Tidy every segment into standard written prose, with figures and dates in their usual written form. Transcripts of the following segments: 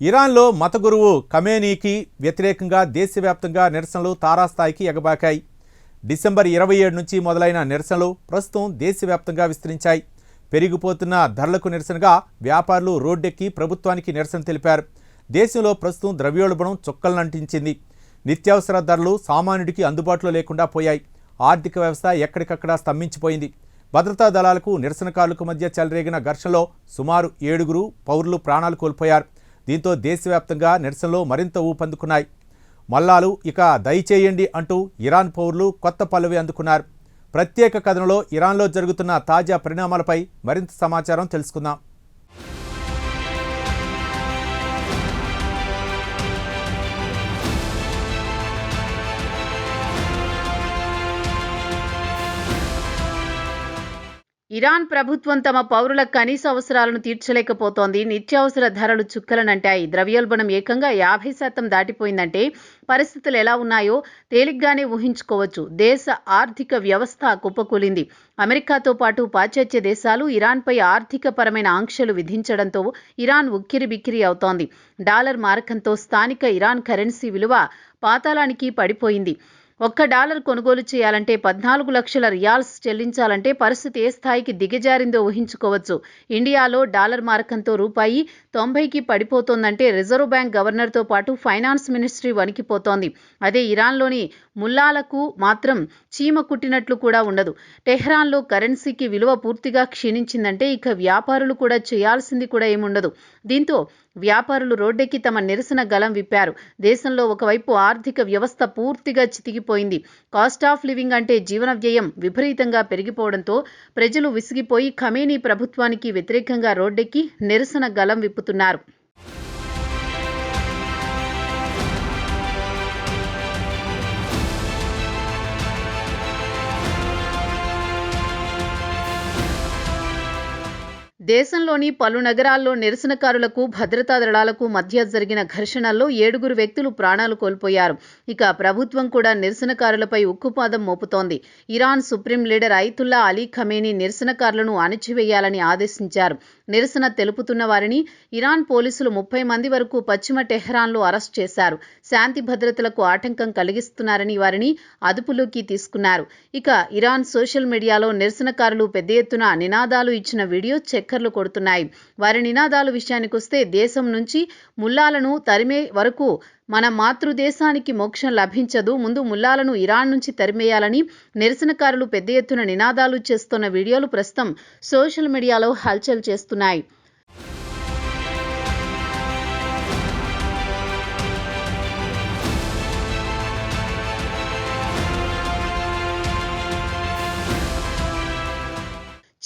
ఇరాన్లో మత గురువు ఖమేనీకి వ్యతిరేకంగా దేశవ్యాప్తంగా నిరసనలు తారాస్థాయికి ఎగబాకాయి. డిసెంబర్ 27 నుంచి మొదలైన నిరసనలు ప్రస్తుతం దేశవ్యాప్తంగా విస్తరించాయి. పెరిగిపోతున్న ధరలకు నిరసనగా వ్యాపారులు రోడ్డెక్కి ప్రభుత్వానికి నిరసన తెలిపారు. దేశంలో ప్రస్తుతం ద్రవ్యోల్బణం చుక్కలనంటించింది. నిత్యావసర ధరలు సామాన్యుడికి అందుబాటులో లేకుండా పోయాయి. ఆర్థిక వ్యవస్థ ఎక్కడికక్కడ స్తంభించిపోయింది. భద్రతా దళాలకు నిరసనకారులకు మధ్య చెలరేగిన ఘర్షణలో సుమారు 7 పౌరులు ప్రాణాలు కోల్పోయారు. దీంతో దేశవ్యాప్తంగా నిరసనలు మరింత ఊపందుకున్నాయి. మల్లాలు ఇక దయచేయండి అంటూ ఇరాన్ పౌరులు కొత్త పల్లవి అందుకున్నారు. ప్రత్యేక కథనంలో ఇరాన్లో జరుగుతున్న తాజా పరిణామాలపై మరింత సమాచారం తెలుసుకుందాం. ఇరాన్ ప్రభుత్వం తమ పౌరుల కనీస అవసరాలను తీర్చలేకపోతోంది. నిత్యావసర ధరలు చుక్కలనంటాయి. ద్రవ్యోల్బణం ఏకంగా 50% దాటిపోయిందంటే పరిస్థితులు ఎలా ఉన్నాయో తేలిగ్గానే ఊహించుకోవచ్చు. దేశ ఆర్థిక వ్యవస్థ కుప్పకూలింది. అమెరికాతో పాటు పాశ్చాత్య దేశాలు ఇరాన్పై ఆర్థిక పరమైన ఆంక్షలు విధించడంతో ఇరాన్ ఉక్కిరిబిక్కిరి అవుతోంది. డాలర్ మారకంతో స్థానిక ఇరాన్ కరెన్సీ విలువ పాతాళానికి పడిపోయింది. $1 కొనుగోలు చేయాలంటే 14 లక్షల రియాల్స్ చెల్లించాలంటే పరిస్థితి ఏ స్థాయికి దిగజారిందో ఊహించుకోవచ్చు. ఇండియాలో డాలర్ మారకంతో రూపాయి 90కి పడిపోతోందంటే రిజర్వ్ బ్యాంక్ గవర్నర్తో పాటు ఫైనాన్స్ మినిస్ట్రీ వణికిపోతోంది. అదే ఇరాన్లోని ముల్లాలకు మాత్రం చీమ కుట్టినట్లు కూడా ఉండదు. టెహ్రాన్లో కరెన్సీకి విలువ పూర్తిగా క్షీణించిందంటే ఇక వ్యాపారులు కూడా చేయాల్సింది కూడా ఏముండదు. దీంతో వ్యాపారులు రోడ్డెక్కి తమ నిరసన గలం విప్పారు. దేశంలో ఒకవైపు ఆర్థిక వ్యవస్థ పూర్తిగా చితికిపోయింది. కాస్ట్ ఆఫ్ లివింగ్ అంటే జీవన వ్యయం విపరీతంగా పెరిగిపోవడంతో ప్రజలు విసిగిపోయి ఖమేనీ ప్రభుత్వానికి వ్యతిరేకంగా రోడ్డెక్కి నిరసన గలం విప్పుతున్నారు. దేశంలోని పలు నగరాల్లో నిరసనకారులకు భద్రతా దళాలకు మధ్య జరిగిన ఘర్షణల్లో 7 వ్యక్తులు ప్రాణాలు కోల్పోయారు. ఇక ప్రభుత్వం కూడా నిరసనకారులపై ఉక్కుపాదం మోపుతోంది. Iran supreme leader Ayatollah Ali Khamenei నిరసనకారులను అణచివేయాలని ఆదేశించారు. నిరసన తెలుపుతున్న వారిని ఇరాన్ పోలీసులు 30 మంది వరకు పశ్చిమ టెహ్రాన్లో అరెస్ట్ చేశారు. శాంతి భద్రతలకు ఆటంకం కలిగిస్తున్నారని వారిని అదుపులోకి తీసుకున్నారు. ఇక ఇరాన్ సోషల్ మీడియాలో నిరసనకారులు పెద్ద ఎత్తున నినాదాలు ఇచ్చిన వీడియో చక్కర్లు కొడుతున్నాయి. వారి నినాదాల విషయానికొస్తే దేశం నుంచి ముల్లాలను తరిమే వరకు మన మాతృదేశానికి మోక్షం లభించదు, ముందు ముల్లాలను ఇరాన్ నుంచి తరిమేయాలని నిరసనకారులు పెద్ద ఎత్తున నినాదాలు చేస్తున్న వీడియోలు ప్రస్తుతం సోషల్ మీడియాలో హల్చల్ చేస్తున్నాయి.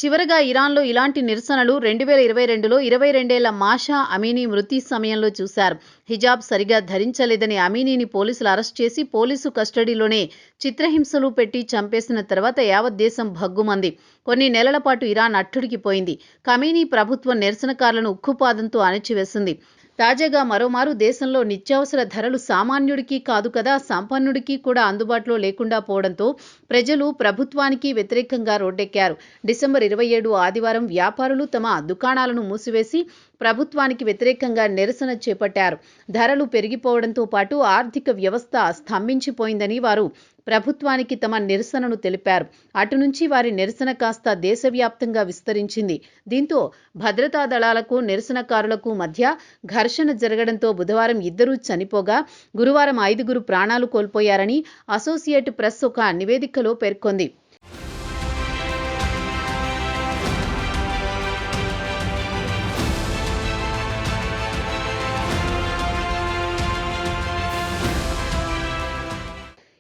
చివరగా ఇరాన్లో ఇలాంటి నిరసనలు 2022లో 22 ఏళ్ల మాషా అమీనీ మృతి సమయంలో చూశారు. హిజాబ్ సరిగా ధరించలేదని అమీనీని పోలీసులు అరెస్ట్ చేసి పోలీసు కస్టడీలోనే చిత్రహింసలు పెట్టి చంపేసిన తర్వాత యావత్ దేశం భగ్గుమంది. కొన్ని నెలల పాటు ఇరాన్ అట్టుడికిపోయింది. ఖమేనీ ప్రభుత్వం నిరసనకారులను ఉక్కుపాదంతో అణచివేసింది. తాజాగా మరోమారు దేశంలో నిత్యావసర ధరలు సామాన్యుడికి కాదు కదా సంపన్నుడికి కూడా అందుబాటులో లేకుండా పోవడంతో ప్రజలు ప్రభుత్వానికి వ్యతిరేకంగా రోడ్డెక్కారు. డిసెంబర్ 27 ఆదివారం వ్యాపారులు తమ దుకాణాలను మూసివేసి ప్రభుత్వానికి వ్యతిరేకంగా నిరసన చేపట్టారు. ధరలు పెరిగిపోవడంతో పాటు ఆర్థిక వ్యవస్థ స్తంభించిపోయిందని వారు ప్రభుత్వానికి తమ నిరసనను తెలిపారు. అటు నుంచి వారి నిరసన కాస్త దేశవ్యాప్తంగా విస్తరించింది. దీంతో భద్రతా దళాలకు నిరసనకారులకు మధ్య ఘర్షణ జరగడంతో బుధవారం 2 చనిపోగా గురువారం 5 ప్రాణాలు కోల్పోయారని అసోసియేట్ ప్రెస్ ఒక నివేదికలో పేర్కొంది.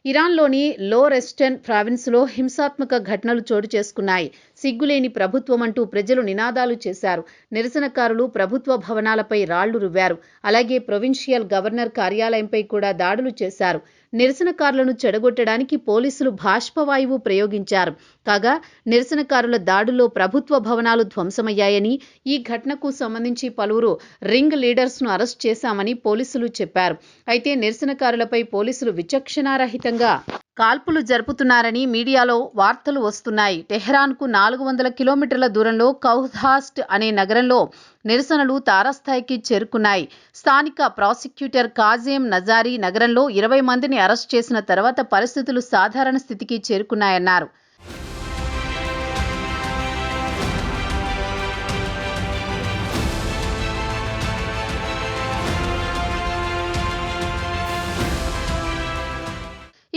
ఇరాన్లోని లోరెస్టన్ ప్రావిన్స్లో హింసాత్మక ఘటనలు చోటు చేసుకున్నాయి. సిగ్గులేని ప్రభుత్వం అంటూ ప్రజలు నినాదాలు చేశారు. నిరసనకారులు ప్రభుత్వ భవనాలపై రాళ్లు రువ్వారు. అలాగే ప్రొవిన్షియల్ గవర్నర్ కార్యాలయంపై కూడా దాడులు చేశారు. నిరసనకారులను చెడగొట్టడానికి పోలీసులు బాష్పవాయువు ప్రయోగించారు. కాగా నిరసనకారుల దాడుల్లో ప్రభుత్వ భవనాలు ధ్వంసమయ్యాయని, ఈ ఘటనకు సంబంధించి పలువురు రింగ్ లీడర్స్ను అరెస్ట్ చేశామని పోలీసులు చెప్పారు. అయితే నిరసనకారులపై పోలీసులు విచక్షణారహితంగా కాల్పులు జరుపుతున్నారని మీడియాలో వార్తలు వస్తున్నాయి. టెహ్రాన్కు 400 కిలోమీటర్ల దూరంలో కౌహాస్ట్ అనే నగరంలో నిరసనలు తారాస్థాయికి చేరుకున్నాయి. స్థానిక ప్రాసిక్యూటర్ కాజేం నజారీ నగరంలో 20 మందిని అరెస్ట్ చేసిన తర్వాత పరిస్థితులు సాధారణ స్థితికి చేరుకున్నాయన్నారు.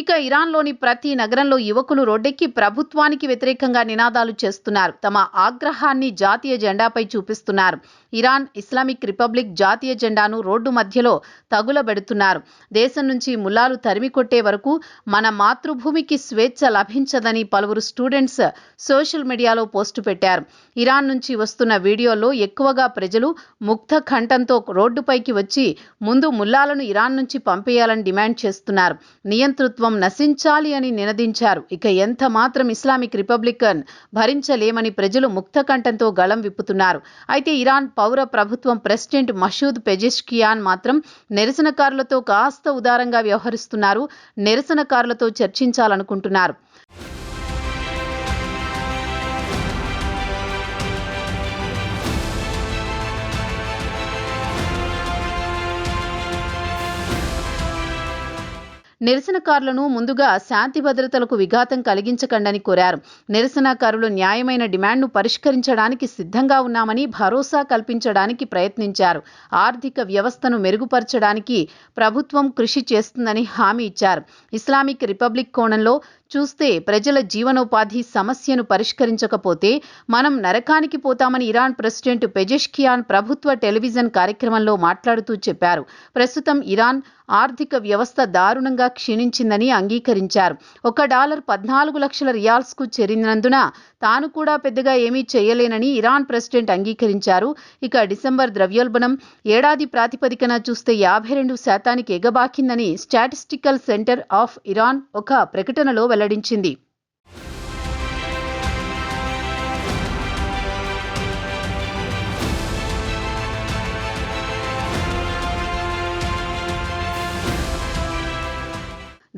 ఇక ఇరాన్లోని ప్రతి నగరంలో యువకులు రోడ్డెక్కి ప్రభుత్వానికి వ్యతిరేకంగా నినాదాలు చేస్తున్నారు. తమ ఆగ్రహాన్ని జాతీయ జెండాపై చూపిస్తున్నారు. ఇరాన్ ఇస్లామిక్ రిపబ్లిక్ జాతీయ జెండాను రోడ్డు మధ్యలో తగులబెడుతున్నారు. దేశం నుంచి ముల్లాలు తరిమి కొట్టే వరకు మన మాతృభూమికి స్వేచ్ఛ లభించదని పలువురు స్టూడెంట్స్ సోషల్ మీడియాలో పోస్టు పెట్టారు. ఇరాన్ నుంచి వస్తున్న వీడియోల్లో ఎక్కువగా ప్రజలు ముక్త కంఠంతో రోడ్డుపైకి వచ్చి ముందు ముల్లాలను ఇరాన్ నుంచి పంపేయాలని డిమాండ్ చేస్తున్నారు. నియంతృత్వం నశించాలి అని నినదించారు. ఇక ఎంత మాత్రం ఇస్లామిక్ రిపబ్లికన్ భరించలేమని ప్రజలు ముక్త కంఠంతో గళం విప్పుతున్నారు. అయితే ఇరాన్ పౌర ప్రభుత్వం ప్రెసిడెంట్ మసూద్ పెజెష్కియాన్ మాత్రం నిరసనకారులతో కాస్త ఉదారంగా వ్యవహరిస్తున్నారు. నిరసనకారులతో చర్చించాలనుకుంటున్నారు. నిరసనకారులను ముందుగా శాంతి భద్రతలకు విఘాతం కలిగించకండని కోరారు. నిరసనకారులు న్యాయమైన డిమాండ్ను పరిష్కరించడానికి సిద్ధంగా ఉన్నామని భరోసా కల్పించడానికి ప్రయత్నించారు. ఆర్థిక వ్యవస్థను మెరుగుపరచడానికి ప్రభుత్వం కృషి చేస్తుందని హామీ ఇచ్చారు. ఇస్లామిక్ రిపబ్లిక్ కోణంలో చూస్తే ప్రజల జీవనోపాధి సమస్యను పరిష్కరించకపోతే మనం నరకానికి పోతామని ఇరాన్ ప్రెసిడెంట్ పెజెష్కియాన్ ప్రభుత్వ టెలివిజన్ కార్యక్రమంలో మాట్లాడుతూ చెప్పారు. ప్రస్తుతం ఇరాన్ ఆర్థిక వ్యవస్థ దారుణంగా క్షీణించిందని అంగీకరించారు. $1 14 లక్షల రియాల్స్కు చేరినందున తాను కూడా పెద్దగా ఏమీ చేయలేనని ఇరాన్ ప్రెసిడెంట్ అంగీకరించారు. ఇక డిసెంబర్ ద్రవ్యోల్బణం ఏడాది ప్రాతిపదికన చూస్తే 52% ఎగబాకిందని స్టాటిస్టికల్ సెంటర్ ఆఫ్ ఇరాన్ ఒక ప్రకటనలో వెల్లడించింది.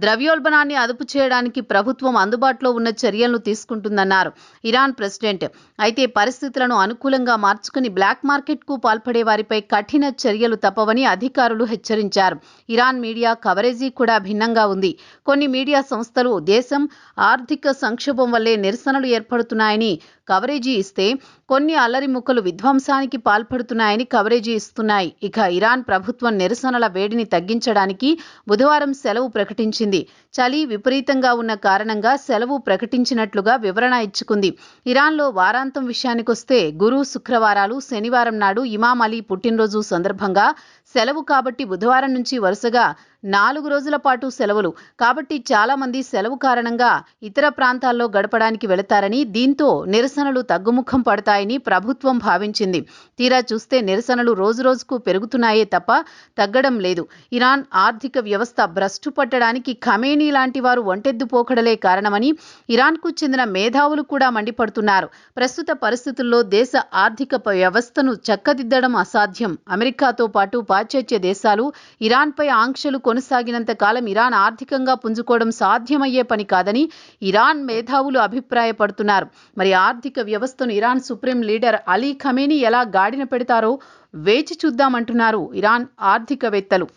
ద్రవ్యోల్బణాన్ని అదుపు చేయడానికి ప్రభుత్వం అందుబాటులో ఉన్న చర్యలను తీసుకుంటుందన్నారు ఇరాన్ ప్రెసిడెంట్. అయితే పరిస్థితులను అనుకూలంగా మార్చుకుని బ్లాక్ మార్కెట్కు పాల్పడే వారిపై కఠిన చర్యలు తప్పవని అధికారులు హెచ్చరించారు. ఇరాన్ మీడియా కవరేజీ కూడా భిన్నంగా ఉంది. కొన్ని మీడియా సంస్థలు దేశం ఆర్థిక సంక్షోభం వల్లే నిరసనలు ఏర్పడుతున్నాయని కవరేజీ ఇస్తే కొన్ని అల్లరి ముక్కలు విధ్వంసానికి పాల్పడుతున్నాయని కవరేజీ ఇస్తున్నాయి. ఇక ఇరాన్ ప్రభుత్వం నిరసనల వేడిని తగ్గించడానికి బుధవారం సెలవు ప్రకటించింది. చలి విపరీతంగా ఉన్న కారణంగా సెలవు ప్రకటించినట్లుగా వివరణ ఇచ్చుకుంది. ఇరాన్లో వారాంతం విషయానికొస్తే గురు, శుక్రవారాలు, శనివారం నాడు ఇమాం అలీ పుట్టినరోజు సందర్భంగా సెలవు కాబట్టి బుధవారం నుంచి వరుసగా 4 రోజుల పాటు సెలవులు. కాబట్టి చాలా మంది సెలవు కారణంగా ఇతర ప్రాంతాల్లో గడపడానికి వెళతారని, దీంతో నిరసనలు తగ్గుముఖం పడతాయని ప్రభుత్వం భావించింది. తీరా చూస్తే నిరసనలు రోజురోజుకు పెరుగుతున్నాయే తప్ప తగ్గడం లేదు. ఇరాన్ ఆర్థిక వ్యవస్థ భ్రష్టు పట్టడానికి ఖమేనీ లాంటి వారు ఒంటెద్దు పోకడలే కారణమని ఇరాన్కు చెందిన మేధావులు కూడా మండిపడుతున్నారు. ప్రస్తుత పరిస్థితుల్లో దేశ ఆర్థిక వ్యవస్థను చక్కదిద్దడం అసాధ్యం. అమెరికాతో పాటు పాశ్చాత్య దేశాలు ఇరాన్పై ఆంక్షలు కొనసాగినంత కాలం ఇరాన్ ఆర్థికంగా పుంజుకోవడం సాధ్యమయ్యే పని కాదని ఇరాన్ మేధావులు అభిప్రాయపడుతున్నారు. మరి ఆర్థిక వ్యవస్థను Iran supreme leader Ali Khamenei ఎలా గాడిన పెడతారో వేచి చూద్దామంటున్నారు ఇరాన్ ఆర్థికవేత్తలు.